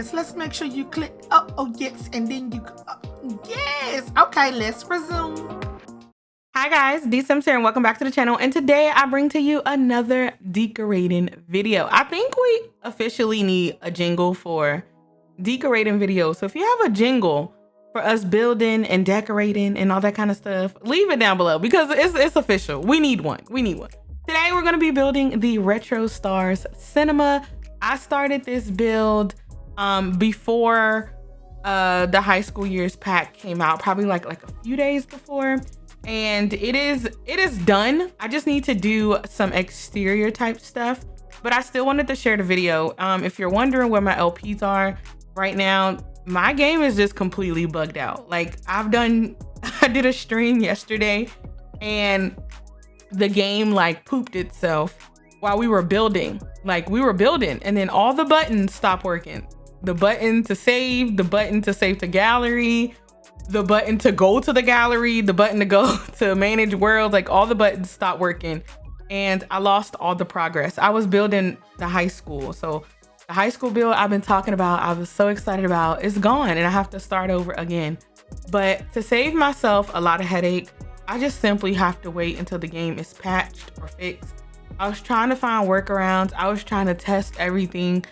yes, let's make sure you click. Oh yes, and then you. Yes. Okay, let's resume. Hi guys, DeeSims here and welcome back to the channel. And today I bring to you another decorating video. I think we officially need a jingle for decorating videos. So if you have a jingle for us building and decorating and all that kind of stuff, leave it down below because it's official. We need one. Today we're going to be building the Retro Stars Cinema. I started this build before the high school years pack came out, probably like a few days before. And it is done. I just need to do some exterior type stuff, but I still wanted to share the video. If you're wondering where my LPs are right now, my game is just completely bugged out. Like I did a stream yesterday and the game like pooped itself while we were building. And then all the buttons stopped working. The button to save, the button to save to gallery, the button to go to the gallery, the button to go to manage world, like all the buttons stopped working and I lost all the progress. I was building the high school. So the high school build I've been talking about, I was so excited about, it's gone and I have to start over again. But to save myself a lot of headache, I just simply have to wait until the game is patched or fixed. I was trying to find workarounds. I was trying to test everything.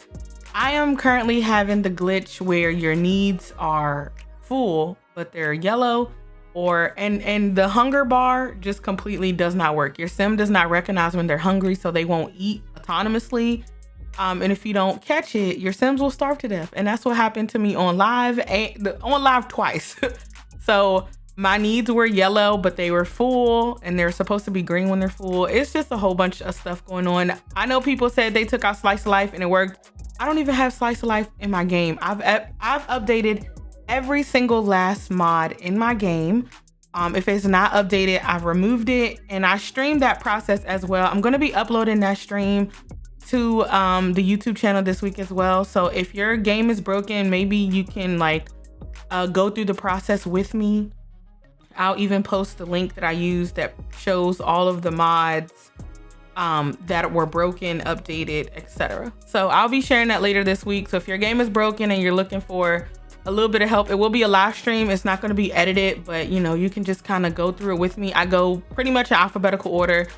I am currently having the glitch where your needs are full but they're yellow, and the hunger bar just completely does not work. Your sim does not recognize when they're hungry, so they won't eat autonomously. And if you don't catch it, your sims will starve to death. And that's what happened to me on live twice. So my needs were yellow, but they were full, and they're supposed to be green when they're full. It's just a whole bunch of stuff going on. I know people said they took out Slice of Life and it worked. I don't even have Slice of Life in my game. I've updated every single last mod in my game. If it's not updated, I've removed it, and I streamed that process as well. I'm going to be uploading that stream to the YouTube channel this week as well. So if your game is broken, maybe you can go through the process with me. I'll even post the link that I used that shows all of the mods that were broken, updated, etc. So I'll be sharing that later this week. So if your game is broken and you're looking for a little bit of help, it will be a live stream. It's not going to be edited, but you can just kind of go through it with me. I go pretty much in alphabetical order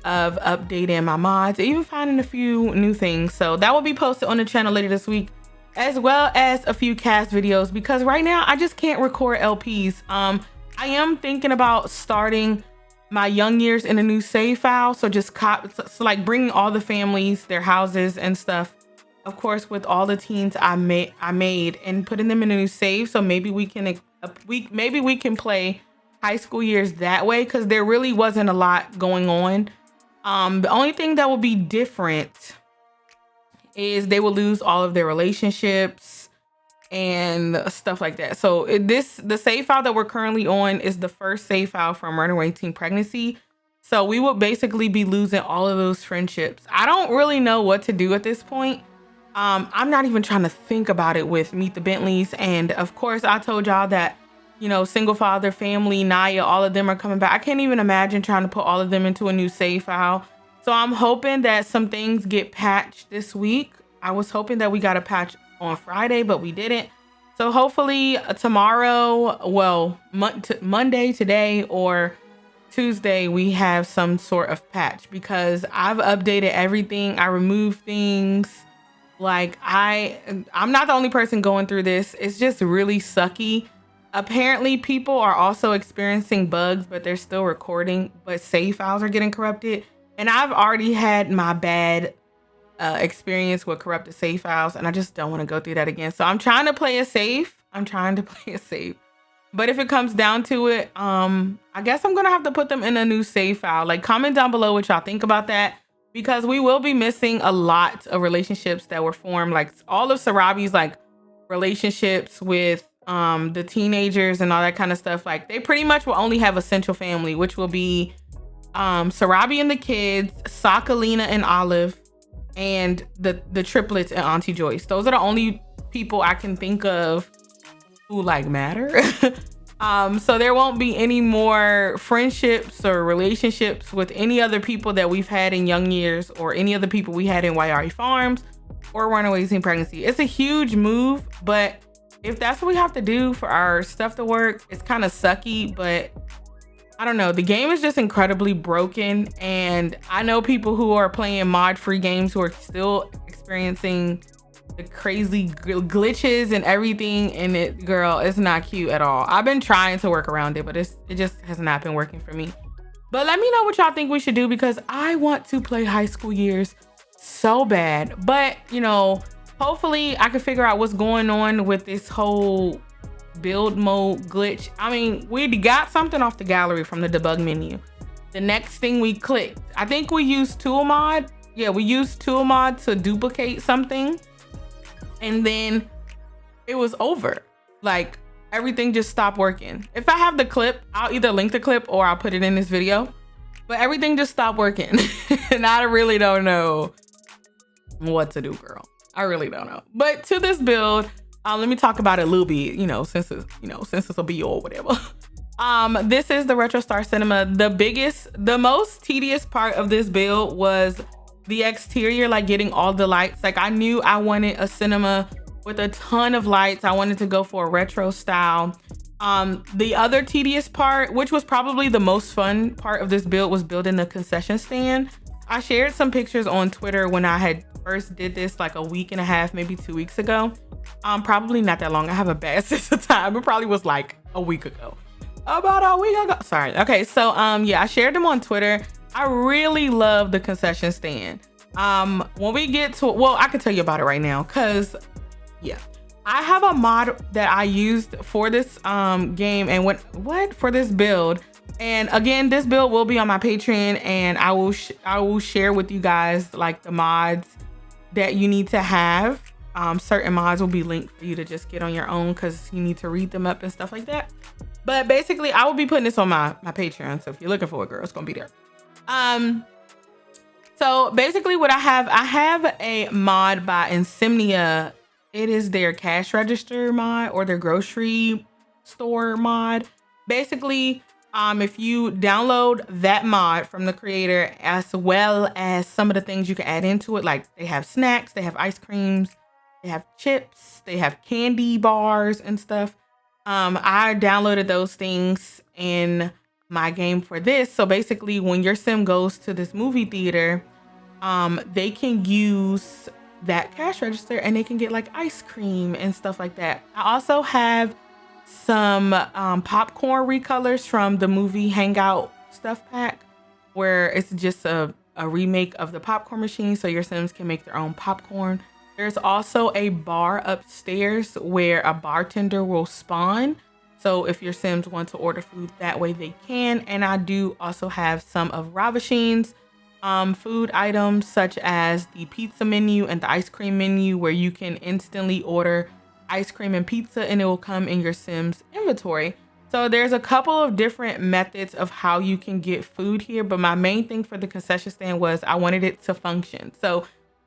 of updating my mods, even finding a few new things. So that will be posted on the channel later this week, as well as a few cast videos, because right now I just can't record LPs. I am thinking about starting my young years in a new save file. So just like bringing all the families, their houses and stuff, of course, with all the teams I made and putting them in a new save. So maybe we can play high school years that way, because there really wasn't a lot going on. The only thing that will be different is they will lose all of their relationships and stuff like that. So the save file that we're currently on is the first save file from Runaway Teen Pregnancy. So we will basically be losing all of those friendships. I don't really know what to do at this point. I'm not even trying to think about it with Meet the Bentleys. And of course, I told y'all that, single father family, Naya, all of them are coming back. I can't even imagine trying to put all of them into a new save file. So I'm hoping that some things get patched this week. I was hoping that we got a patch on Friday, but we didn't. So hopefully tomorrow, well, Monday, today, or Tuesday, we have some sort of patch, because I've updated everything. I removed things. Like I'm not the only person going through this. It's just really sucky. Apparently people are also experiencing bugs, but they're still recording, but save files are getting corrupted. And I've already had my bad experience with corrupted save files, and I just don't want to go through that again. So I'm trying to play it safe. But if it comes down to it, I guess I'm going to have to put them in a new save file. Like, comment down below what y'all think about that, because we will be missing a lot of relationships that were formed, like all of Sarabi's relationships with the teenagers and all that kind of stuff. Like, they pretty much will only have a central family, which will be Sarabi and the kids, Sakalina and Olive, and the triplets and Auntie Joyce. Those are the only people I can think of who matter. So there won't be any more friendships or relationships with any other people that we've had in young years, or any other people we had in Waiari Farms, or runaway teen pregnancy. It's a huge move, but if that's what we have to do for our stuff to work, it's kind of sucky, but I don't know. The game is just incredibly broken, and I know people who are playing mod-free games who are still experiencing the crazy glitches and everything, and it's not cute at all. I've been trying to work around it, but it just has not been working for me. But let me know what y'all think we should do, because I want to play High School Years so bad. But, you know, hopefully I can figure out what's going on with this whole build mode glitch. I mean, we got something off the gallery from the debug menu. The next thing we clicked, I think we used tool mod. Yeah, we used tool mod to duplicate something, and then it was over. Like, everything just stopped working. If I have the clip, I'll either link the clip or I'll put it in this video, but everything just stopped working. And I really don't know what to do, girl. I really don't know. But to this build, let me talk about it a little bit, since it's a video or whatever. This is the Retro Star Cinema. The most tedious part of this build was the exterior, like getting all the lights. Like, I knew I wanted a cinema with a ton of lights. I wanted to go for a retro style. The other tedious part, which was probably the most fun part of this build, was building the concession stand. I shared some pictures on Twitter when I had first did this like a week and a half, maybe 2 weeks ago. Probably not that long. I have a bad sense of time. It probably was like a week ago. About a week ago. Sorry. Okay, so yeah, I shared them on Twitter. I really love the concession stand. When we get to, well, I can tell you about it right now, because yeah, I have a mod that I used for this game and for this build. And again, this build will be on my Patreon, and I will share with you guys like the mods that you need to have. Certain mods will be linked for you to just get on your own, because you need to read them up and stuff like that. But basically, I will be putting this on my Patreon. So if you're looking for it, girl, it's gonna be there. So basically what I have a mod by Insomnia. It is their cash register mod or their grocery store mod. Basically, if you download that mod from the creator, as well as some of the things you can add into it, like they have snacks, they have ice creams, they have chips, they have candy bars and stuff. I downloaded those things in my game for this. So basically, when your sim goes to this movie theater, they can use that cash register and they can get like ice cream and stuff like that. I also have some popcorn recolors from the movie Hangout stuff pack, where it's just a remake of the popcorn machine, so your sims can make their own popcorn. There's also a bar upstairs where a bartender will spawn, so if your sims want to order food that way, they can. And I do also have some of Ravashine's food items, such as the pizza menu and the ice cream menu, where you can instantly order ice cream and pizza and it will come in your Sims inventory. So there's a couple of different methods of how you can get food here, but my main thing for the concession stand was I wanted it to function. So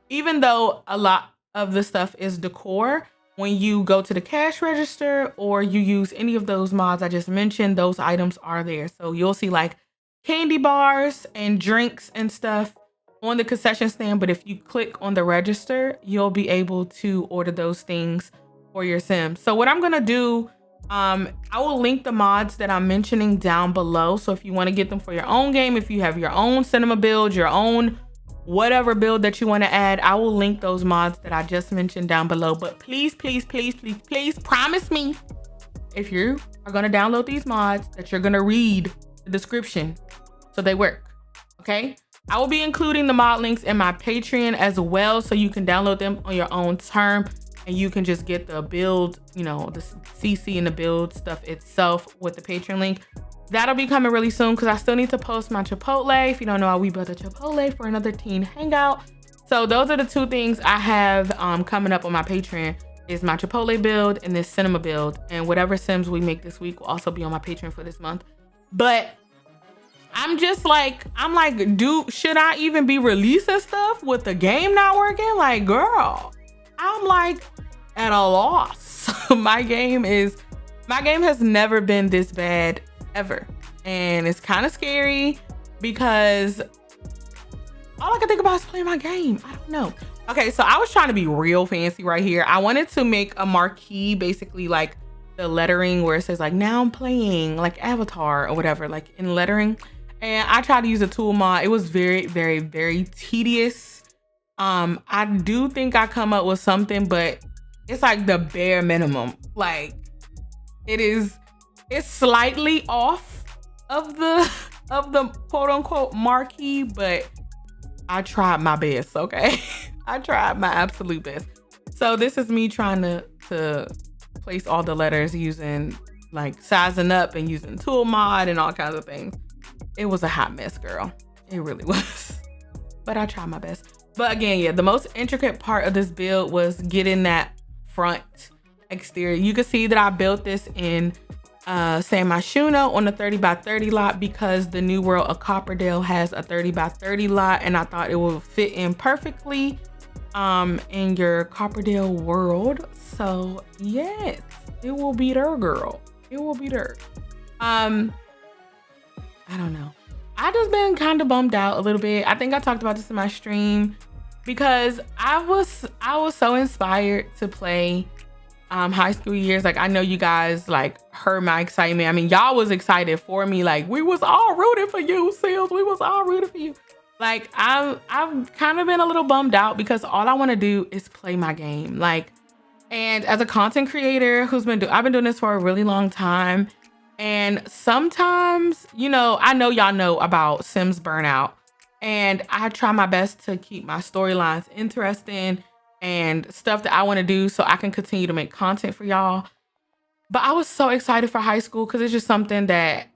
even though a lot of the stuff is decor, when you go to the cash register or you use any of those mods I just mentioned, those items are there. So you'll see like candy bars and drinks and stuff on the concession stand, but if you click on the register, you'll be able to order those things for your Sims. So what I'm gonna do, I will link the mods that I'm mentioning down below. So if you want to get them for your own game, if you have your own cinema build, your own whatever build that you want to add, I will link those mods that I just mentioned down below. But please, please, please, please, please promise me, if you are gonna download these mods, that you're gonna read the description so they work. Okay, I will be including the mod links in my Patreon as well, so you can download them on your own term and you can just get the build, the CC and the build stuff itself with the Patreon link. That'll be coming really soon, because I still need to post my Chipotle. If you don't know, we built a Chipotle for another teen hangout. So those are the two things I have coming up on my Patreon, is my Chipotle build and this cinema build. And whatever Sims we make this week will also be on my Patreon for this month. But I'm like, dude, should I even be releasing stuff with the game not working? Like, girl, I'm like at a loss. My game has never been this bad ever. And it's kind of scary because all I can think about is playing my game. I don't know. Okay, so I was trying to be real fancy right here. I wanted to make a marquee, basically like the lettering where it says like now I'm playing, like Avatar or whatever, like in lettering. And I tried to use a tool mod. It was very, very, very tedious. I do think I come up with something, but it's like the bare minimum. Like it's slightly off of the quote unquote marquee, but I tried my best, okay? I tried my absolute best. So this is me trying to place all the letters using like sizing up and using tool mod and all kinds of things. It was a hot mess, girl. It really was. But I tried my best. But again, yeah, the most intricate part of this build was getting that front exterior. You can see that I built this in San Myshuno on a 30x30 lot because the New World of Copperdale has a 30x30 lot, and I thought it would fit in perfectly in your Copperdale world. So yes, it will be there, girl. It will be there. I don't know. I just been kind of bummed out a little bit. I think I talked about this in my stream because I was so inspired to play high school years. Like I know you guys like heard my excitement. I mean, y'all was excited for me. Like we was all rooting for you, Seals. We was all rooting for you. Like I've kind of been a little bummed out because all I want to do is play my game. Like, and as a content creator I've been doing this for a really long time. And sometimes, you know, I know y'all know about Sims burnout, and I try my best to keep my storylines interesting and stuff that I want to do so I can continue to make content for y'all. But I was so excited for high school because it's just something that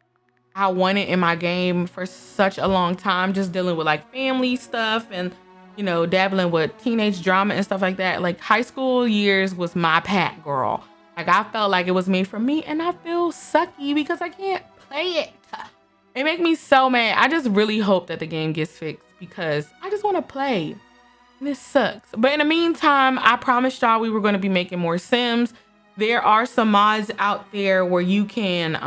I wanted in my game for such a long time, just dealing with like family stuff and, you know, dabbling with teenage drama and stuff like that. Like high school years was my pack, girl. Like I felt like it was made for me, and I feel sucky because I can't play it. It makes me so mad. I just really hope that the game gets fixed because I just want to play. And this sucks. But in the meantime, I promised y'all we were going to be making more Sims. There are some mods out there where you can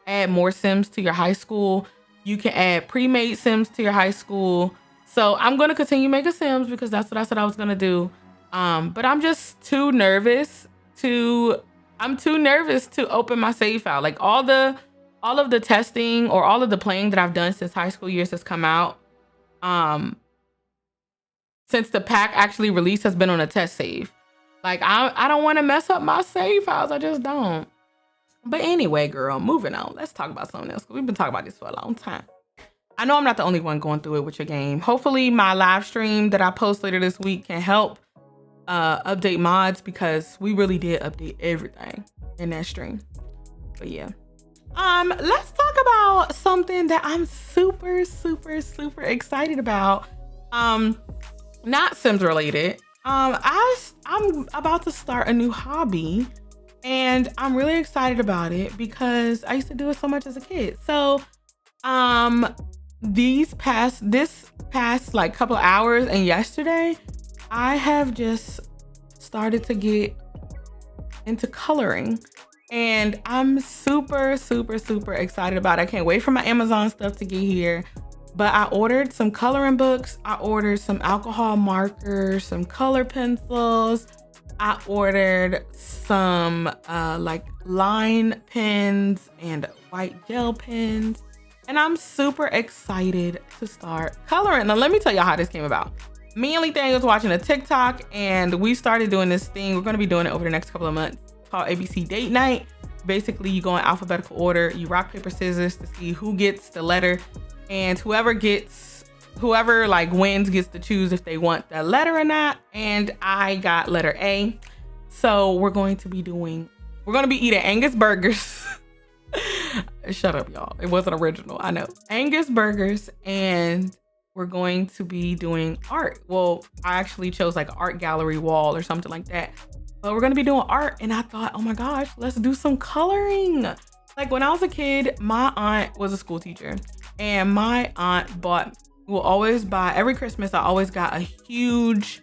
add more Sims to your high school. You can add pre-made Sims to your high school. So I'm going to continue making Sims because that's what I said I was going to do. But I'm just too nervous to open my save file. Like all of the testing or all of the playing that I've done since high school years has come out. Since the pack actually released has been on a test save. Like I don't want to mess up my save files. I just don't. But anyway, girl, moving on. Let's talk about something else. We've been talking about this for a long time. I know I'm not the only one going through it with your game. Hopefully my live stream that I post later this week can help update mods because we really did update everything in that stream. But yeah. Let's talk about something that I'm super, super, super excited about. Not Sims related. I'm about to start a new hobby, and I'm really excited about it because I used to do it so much as a kid. So, this past like couple of hours and yesterday, I have just started to get into coloring, and I'm super, super, super excited about it. I can't wait for my Amazon stuff to get here. But I ordered some coloring books. I ordered some alcohol markers, some color pencils. I ordered some like line pens and white gel pens. And I'm super excited to start coloring. Now, let me tell you how this came about. Me and Lee was watching a TikTok, and we started doing this thing. We're going to be doing it over the next couple of months called ABC Date Night. Basically, you go in alphabetical order. You rock, paper, scissors to see who gets the letter. And whoever like wins gets to choose if they want that letter or not. And I got letter A. So we're going to be eating Angus burgers. Shut up, y'all. It wasn't original. I know. Angus burgers, and we're going to be doing art. Well, I actually chose like an art gallery wall or something like that. But we're going to be doing art, and I thought, oh my gosh, let's do some coloring. Like when I was a kid, my aunt was a school teacher, and my aunt will always buy, every Christmas, I always got a huge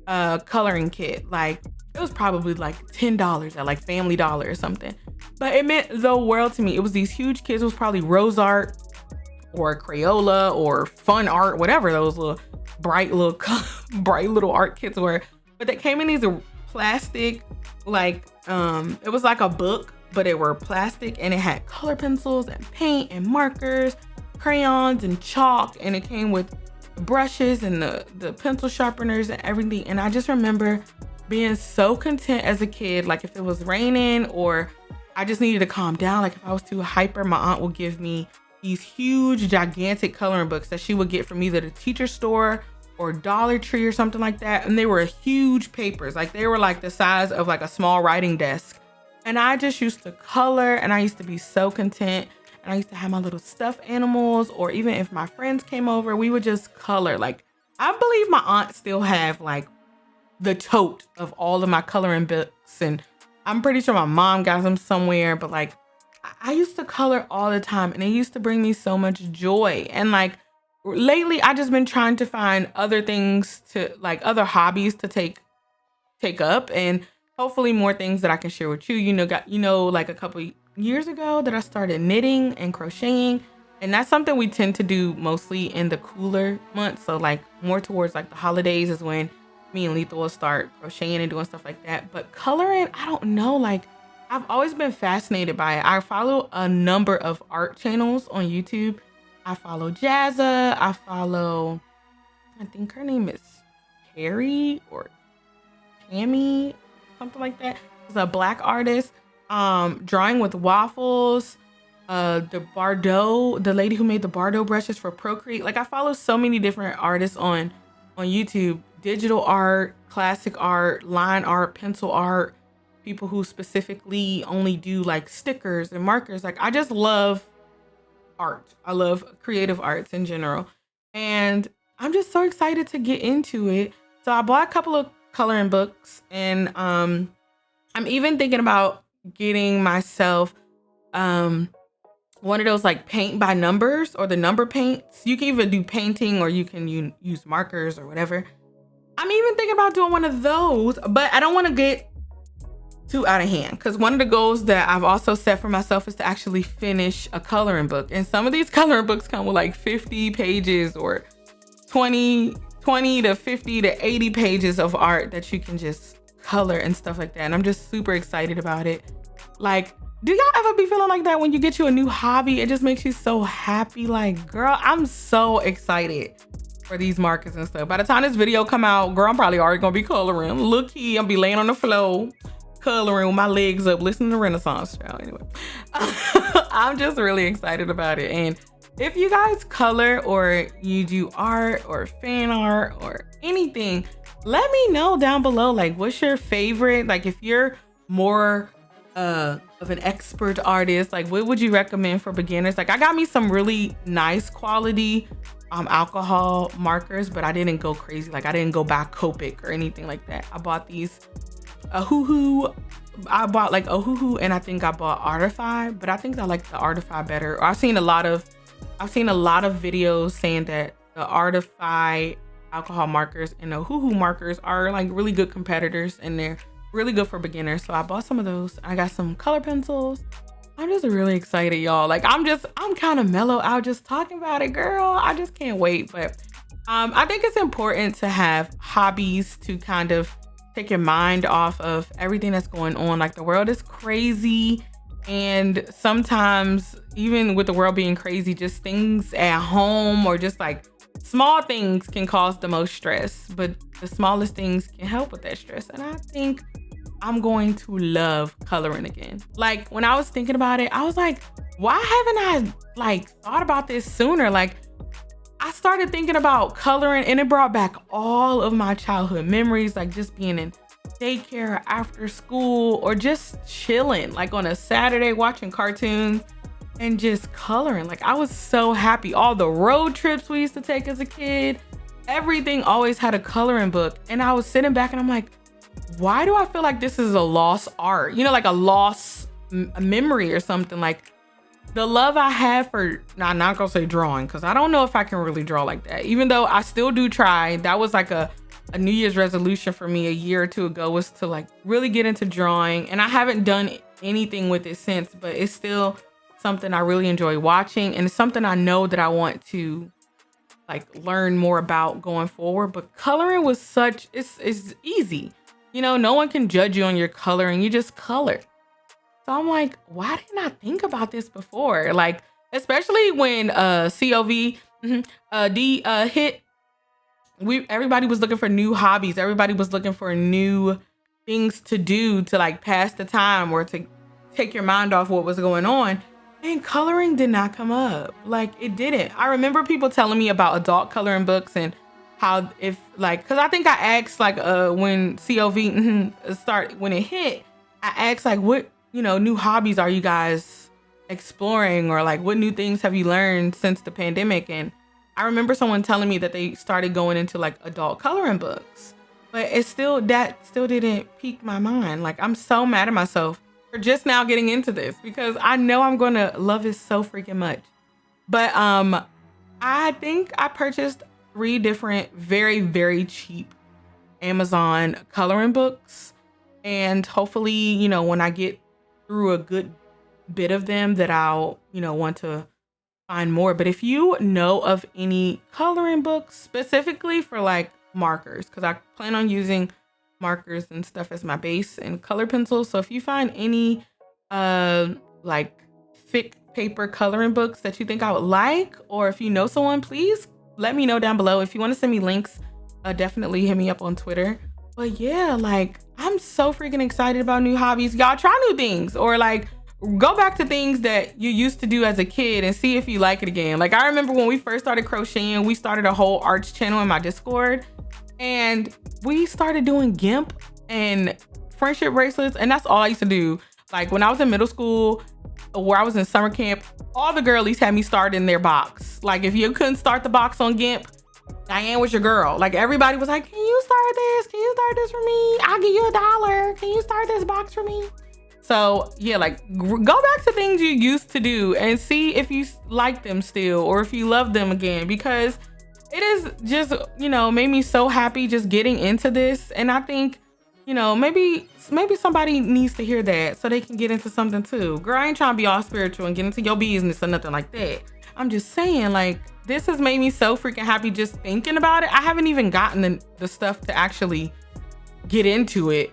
coloring kit. Like it was probably like $10 at like Family Dollar or something. But it meant the world to me. It was these huge kits. It was probably Rose Art or Crayola or Fun Art, whatever those little bright little bright little art kits were, but they came in these plastic, like, it was like a book, but it were plastic, and it had color pencils and paint and markers, crayons and chalk, and it came with brushes and the pencil sharpeners and everything. And I just remember being so content as a kid. Like if it was raining or I just needed to calm down, like if I was too hyper, my aunt would give me these huge gigantic coloring books that she would get from either the teacher store or Dollar Tree or something like that. And they were huge papers, like they were like the size of like a small writing desk. And I just used to color, and I used to be so content. And I used to have my little stuffed animals, or even if my friends came over, we would just color. Like, I believe my aunt still have like the tote of all of my coloring books, and I'm pretty sure my mom got them somewhere, but like I used to color all the time, and it used to bring me so much joy. And like lately I just been trying to find other things to, like, other hobbies to take up, and hopefully more things that I can share with you. Like a couple years ago that I started knitting and crocheting, and that's something we tend to do mostly in the cooler months. So like more towards like the holidays is when me and Letha will start crocheting and doing stuff like that. But coloring, I don't know, like I've always been fascinated by it. I follow a number of art channels on YouTube. I follow Jazza. I think her name is Carrie or Tammy, something like that. She's a Black artist. Drawing with waffles, the lady who made the Bardot brushes for Procreate. Like I follow so many different artists on YouTube, digital art, classic art, line art, pencil art, people who specifically only do like stickers and markers. Like I just love art. I love creative arts in general. And I'm just so excited to get into it. So I bought a couple of coloring books, and I'm even thinking about getting myself one of those like paint by numbers, or the number paints. You can even do painting, or you can use markers or whatever. I'm even thinking about doing one of those, but I don't want to get too out of hand, because one of the goals that I've also set for myself is to actually finish a coloring book. And some of these coloring books come with like 50 pages or 20 to 50 to 80 pages of art that you can just color and stuff like that. And I'm just super excited about it. Like, do y'all ever be feeling like that when you get you a new hobby? It just makes you so happy. Like, girl, I'm so excited for these markers and stuff. By the time this video come out, girl, I'm probably already gonna be coloring. Look here, I'll be laying on the floor coloring with my legs up, listening to Renaissance, child. Anyway, I'm just really excited about it. And if you guys color, or you do art or fan art or anything, let me know down below. Like, what's your favorite? Like, if you're more of an expert artist, like what would you recommend for beginners? Like I got me some really nice quality alcohol markers, but I didn't go crazy. Like I didn't go buy Copic or anything like that. I bought these I bought like Ohuhu, and I think I bought Artify, but I think I like the Artify better. I've seen a lot of videos saying that the Artify alcohol markers and the Ohuhu markers are like really good competitors, and they're really good for beginners. So I bought some of those. I got some color pencils. I'm just really excited, y'all. Like I'm kind of mellow out just talking about it, girl. I just can't wait. But I think it's important to have hobbies to kind of take your mind off of everything that's going on. Like the world is crazy, and sometimes even with the world being crazy, just things at home or just like small things can cause the most stress, but the smallest things can help with that stress. And I think I'm going to love coloring again. Like when I was thinking about it, I was like, why haven't I like thought about this sooner? Like I started thinking about coloring, and it brought back all of my childhood memories, like just being in daycare after school, or just chilling like on a Saturday watching cartoons and just coloring. Like I was so happy. All the road trips we used to take as a kid, everything always had a coloring book. And I was sitting back and I'm like, why do I feel like this is a lost art? You know, like a lost memory or something. Like the love I have for, I'm not gonna say drawing, because I don't know if I can really draw like that, even though I still do try. That was like a New Year's resolution for me a year or two ago, was to like really get into drawing. And I haven't done anything with it since, but it's still something I really enjoy watching, and it's something I know that I want to like learn more about going forward. But coloring was it's easy. You know, no one can judge you on your coloring. You just color. So I'm like, why didn't I think about this before? Like, especially when COVID hit, everybody was looking for new hobbies. Everybody was looking for new things to do to like pass the time or to take your mind off what was going on. And coloring did not come up. Like, it didn't. I remember people telling me about adult coloring books and how if like, cause I think I asked like when COVID when it hit, I asked like, what, you know, new hobbies are you guys exploring, or like what new things have you learned since the pandemic? And I remember someone telling me that they started going into like adult coloring books, but that still didn't pique my mind. Like, I'm so mad at myself for just now getting into this because I know I'm going to love it so freaking much. But I think I purchased 3 different very, very cheap Amazon coloring books. And hopefully, you know, when I get through a good bit of them that I'll, you know, want to find more. But if you know of any coloring books specifically for like markers, because I plan on using markers and stuff as my base and color pencils. So if you find any like thick paper coloring books that you think I would like, or if you know someone, please let me know down below. If you want to send me links, definitely hit me up on Twitter. But yeah, like, I'm so freaking excited about new hobbies. Y'all try new things, or like go back to things that you used to do as a kid and see if you like it again. Like, I remember when we first started crocheting, we started a whole arts channel in my Discord, and we started doing GIMP and friendship bracelets. And that's all I used to do. Like, when I was in middle school, where I was in summer camp, all the girlies had me start in their box. Like, if you couldn't start the box on GIMP, Diane was your girl. Like, everybody was like, can you start this? Can you start this for me? I'll give you $1. Can you start this box for me? So yeah, like, go back to things you used to do and see if you like them still, or if you love them again, because it is just, you know, made me so happy just getting into this. And I think, you know, maybe somebody needs to hear that so they can get into something too. Girl, I ain't trying to be all spiritual and get into your business or nothing like that. I'm just saying, like, this has made me so freaking happy just thinking about it. I haven't even gotten the stuff to actually get into it,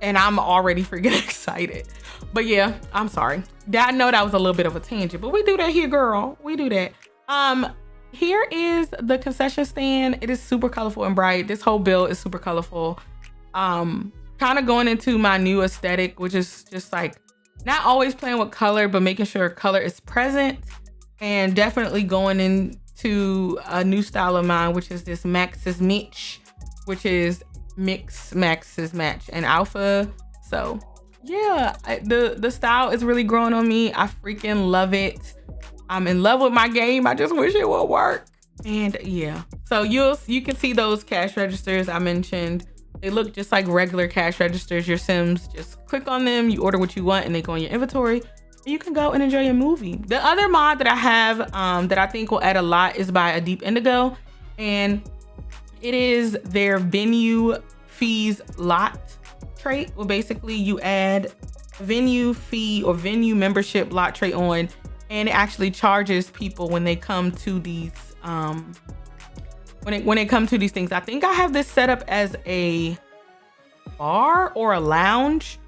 and I'm already freaking excited. But yeah, I'm sorry. I know that was a little bit of a tangent, but we do that here, girl. We do that. Here is the concession stand. It is super colorful and bright. This whole build is super colorful. Kind of going into my new aesthetic, which is just like not always playing with color, but making sure color is present. And definitely going into a new style of mine, which is this Max's Mitch, which is mix, Max's Match, and Alpha. So yeah, the style is really growing on me. I freaking love it. I'm in love with my game. I just wish it would work. And yeah, so you can see those cash registers I mentioned. They look just like regular cash registers. Your Sims, just click on them, you order what you want, and they go in your inventory. You can go and enjoy a movie. The other mod that I have that I think will add a lot is by A Deep Indigo, and it is their venue fees lot trait. Well, basically you add venue fee or venue membership lot trait on, and it actually charges people when they come to these when it comes to these things. I think I have this set up as a bar or a lounge,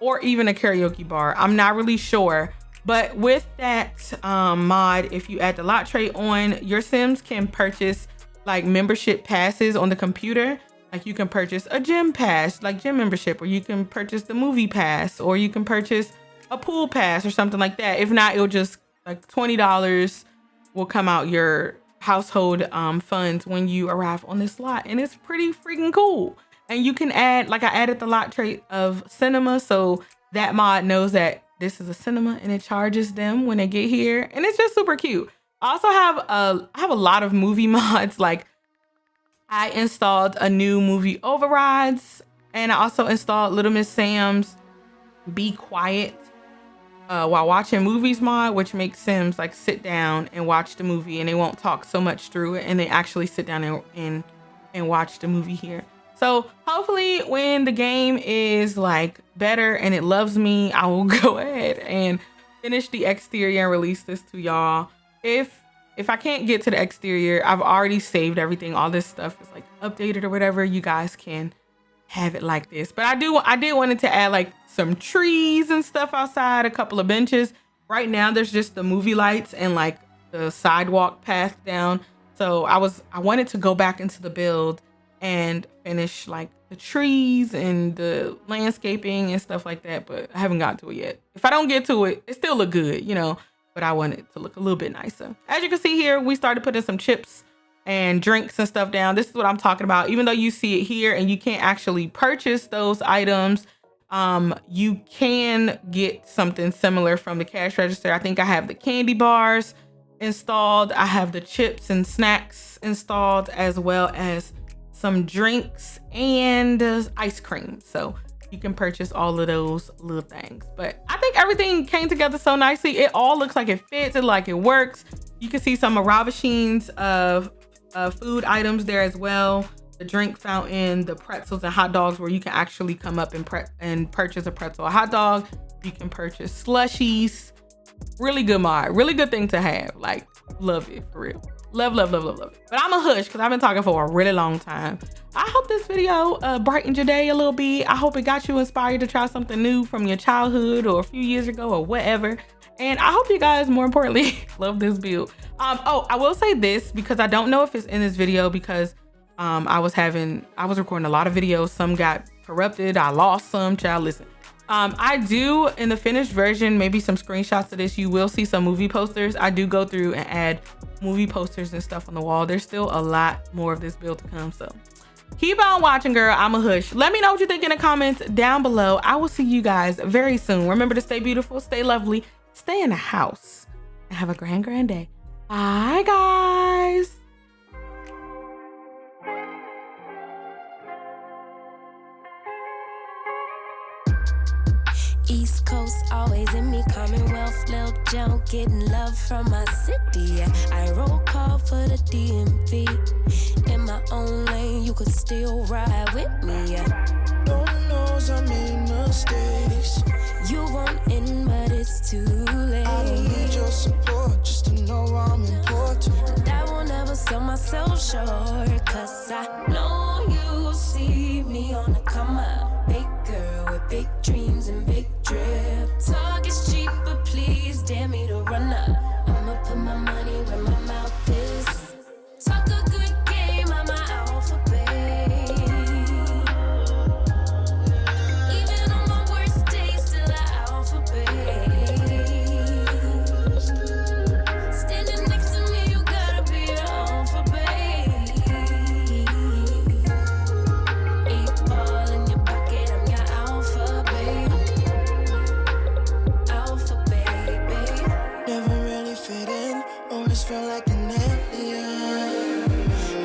or even a karaoke bar. I'm not really sure. But with that mod, if you add the lot trait on, your Sims can purchase like membership passes on the computer. Like, you can purchase a gym pass, like gym membership, or you can purchase the movie pass, or you can purchase a pool pass or something like that. If not, it'll just like $20 will come out your household funds when you arrive on this lot. And it's pretty freaking cool. And you can add, like, I added the lot trait of cinema, so that mod knows that this is a cinema and it charges them when they get here. And it's just super cute. I also have a lot of movie mods. Like, I installed a new movie overrides, and I also installed Little Miss Sam's Be Quiet while watching movies mod, which makes Sims like sit down and watch the movie, and they won't talk so much through it, and they actually sit down and watch the movie here. So hopefully when the game is like better and it loves me, I will go ahead and finish the exterior and release this to y'all. If if I can't get to the exterior, I've already saved everything. All this stuff is like updated or whatever. You guys can have it like this. But I did wanted to add like some trees and stuff outside, a couple of benches. Right now there's just the movie lights and like the sidewalk path down. So I wanted to go back into the build and finish like the trees and the landscaping and stuff like that, but I haven't gotten to it yet. If I don't get to it, it still look good, you know, but I want it to look a little bit nicer. As you can see here, we started putting some chips and drinks and stuff down. This is what I'm talking about. Even though you see it here and you can't actually purchase those items, you can get something similar from the cash register. I think I have the candy bars installed. I have the chips and snacks installed, as well as some drinks and ice cream. So you can purchase all of those little things. But I think everything came together so nicely. It all looks like it fits, it like it works. You can see some machines of food items there as well. The drink fountain, the pretzels and hot dogs, where you can actually come up and purchase a pretzel or hot dog. You can purchase slushies. Really good mod, really good thing to have. Like, love it for real. Love it. But I'm a hush because I've been talking for a really long time. I hope this video brightened your day a little bit. I hope it got you inspired to try something new from your childhood or a few years ago or whatever. And I hope you guys, more importantly, love this build. Oh, I will say this because I don't know if it's in this video because I was recording a lot of videos. Some got corrupted. I lost some. Child, listen. I do, in the finished version, maybe some screenshots of this, you will see some movie posters. I do go through and add movie posters and stuff on the wall. There's still a lot more of this build to come, so keep on watching, girl. I'm a hush. Let me know what you think in the comments down below. I will see you guys very soon. Remember to stay beautiful, stay lovely, stay in the house, and have a grand day. Bye, guys. East Coast, always in me, Commonwealth, Lil Joe, getting love from my city. I roll call for the DMV. In my own lane, you could still ride with me. Lord knows I made mistakes. You want in, but it's too late. I don't need your support just to know I'm important. I will never sell myself short, cause I know you see me on the come up. Big girl with big dreams and big drip. Talk is cheap, but please dare me to run up. I'ma put my money where my mouth is. Talk a good game, I'm an alphabet. Even on my worst days, still an alphabet. Standing next to me, you gotta be an alphabet. 8 ball in your pocket, I'm your alphabet. Alphabet. Never really fit in, always felt like an alien.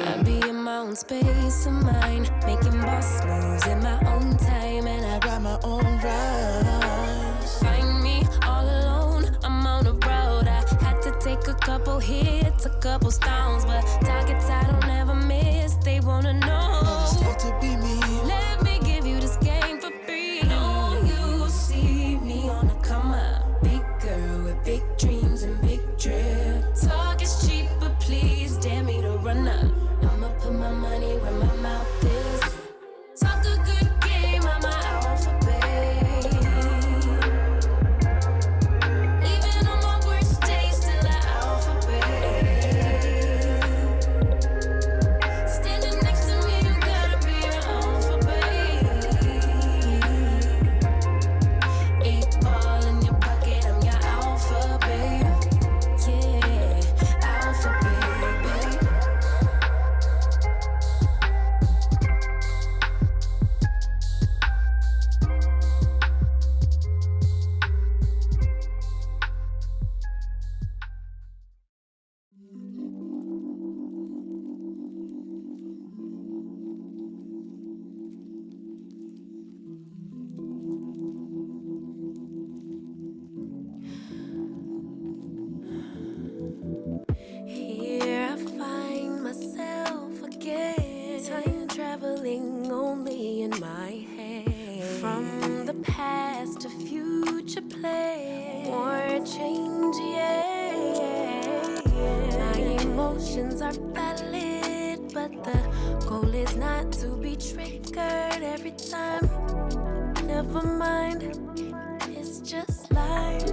I be in my own space of mind, making boss moves in my own time, and I Write my own rhymes. find me all alone. I'm on the road. I had to take a couple hits, a couple stones, but targets I don't ever miss. They wanna know. It's like to be me. Let me give you this game for free. Know you see me on the come up. Big girl with big dreams and big drip. Talk is cheap, but please dare me to run up. I'ma put my money where my mouth is. Talk a good game, I'm an alphabet. Even on my worst days, still an alphabet. Standing next to me, you gotta be an alphabet. emotions are valid, but the goal is not to be triggered every time. Never mind, it's just life.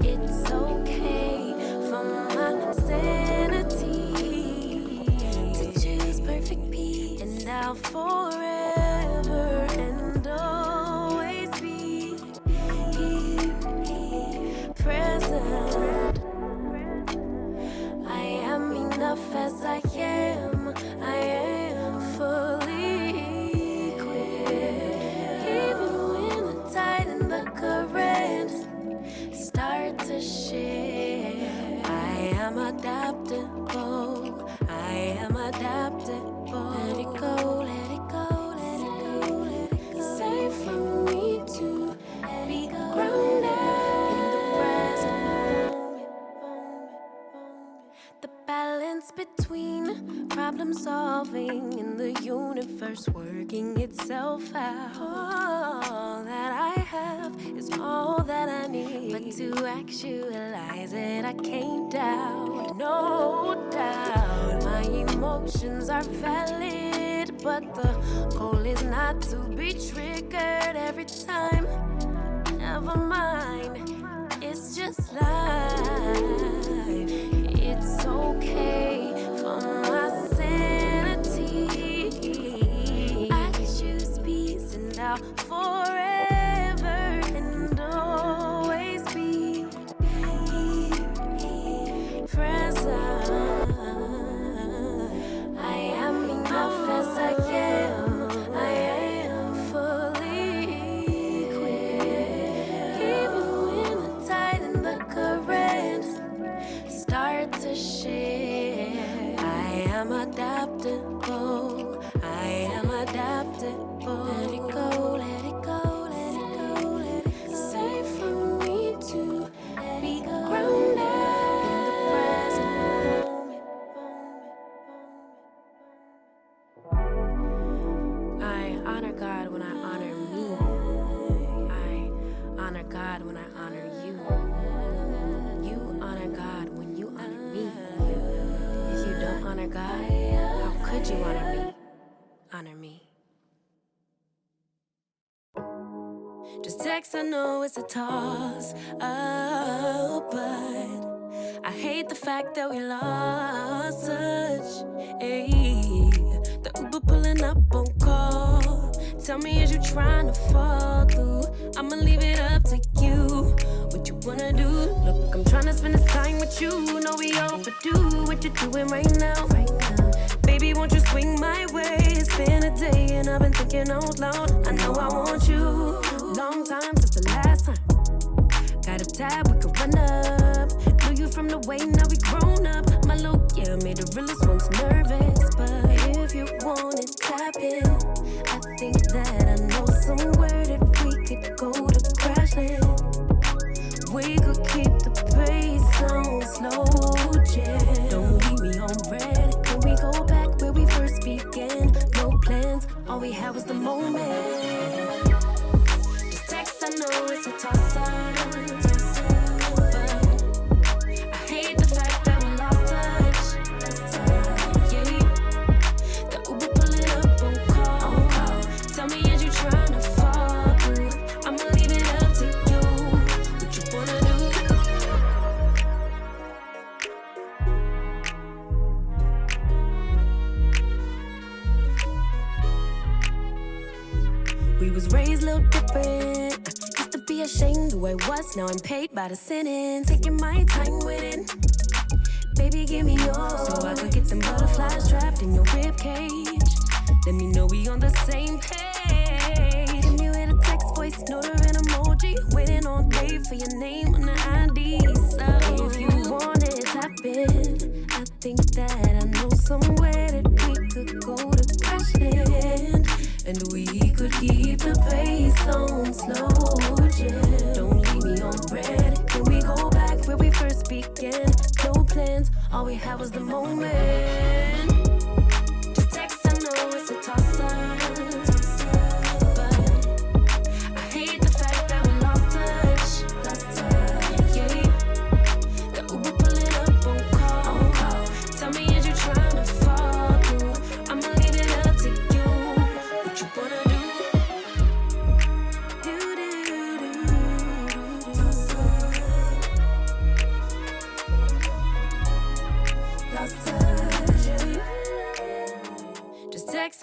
It's okay for my sanity to choose perfect peace, and I'll forever and always be here, present. I am enough as I am. I am fully equipped. Even when the tide and the current start to shift, I am adaptable. I am adaptable. Let it go, let it go, let it go, let it go. Safe for me to be grounded in the present moment. The balance between problem solving and the universe working itself out. All that I have is all that I need, but to actualize it I can't doubt, no doubt. My emotions are valid, but the goal is not to be triggered every time. Never mind, it's just life. It's okay for my sanity. I choose peace, and I'll forever and always be here, present. I am enough as I am. I am fully equipped. Even when the tide and the current start to shift, I am adaptable. I am adaptable. Let it go, let it go, let it go, let it go. Safe for me to be grounded in the present moment. I honor God when I honor me. I honor God when I honor you. You honor God when you honor me. If you don't honor God, how could you honor me? Honor me. Just text, I know it's a toss up, but I hate the fact that we lost touch. Ayy, the Uber pulling up on call. Tell me, is you trying to fall through? I'ma leave it up to you. What you wanna do? Look, I'm trying to spend this time with you. Know we overdue. What you doing right now? Baby, won't you swing my way? It's been a day and I've been thinking out loud. I know I want you. Long time since the last time. Got a tab, we could run up. Knew you from the way, now we grown up. My look, yeah, made the realest ones nervous. But if you want it, tap in. I think that I know somewhere that we could go to crash land. We could keep the pace on slow jam. Don't leave me on red. Can we go back where we first began? No plans, all we had was the moment. Just text, I know it's a toss-up. We was raised a little different. Used to be ashamed who I was, now I'm paid by the sentence. Taking my time with it. Baby, give me yours, so I could get them butterflies trapped in your rib cage. Let me know we on the same page. Give me with a text, voice note or an emoji. Waiting all day for your name on the ID. So if you want it, tap in. I think that I know somewhere that we could go to crash land. And we could keep the pace on slow jam. Don't leave me on red. Can we go back where we first began? No plans, all we had was the moment. Just text, I know it's a toss-up. But I hate the fact that we lost touch. Yeah, the Uber pulling up on call.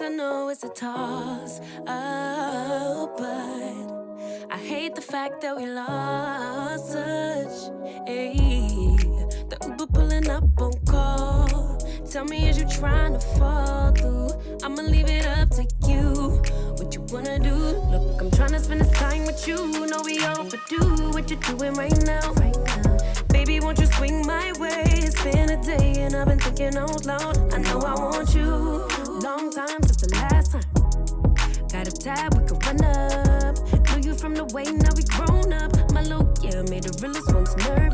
I know it's a toss up, but I hate the fact that we lost touch. Ayy, the Uber pulling up on call. Tell me, is you trying to fall through? I'ma leave it up to you. What you wanna do? Look, I'm trying to spend this time with you. Know we overdue. What you doing right now? Baby, won't you swing my way? It's been a day and I've been thinking out loud. I know I want you. Long time since the last time. Got a tab, we could run up. Knew you from the way, now we grown up. My look, yeah, made the realest ones nervous.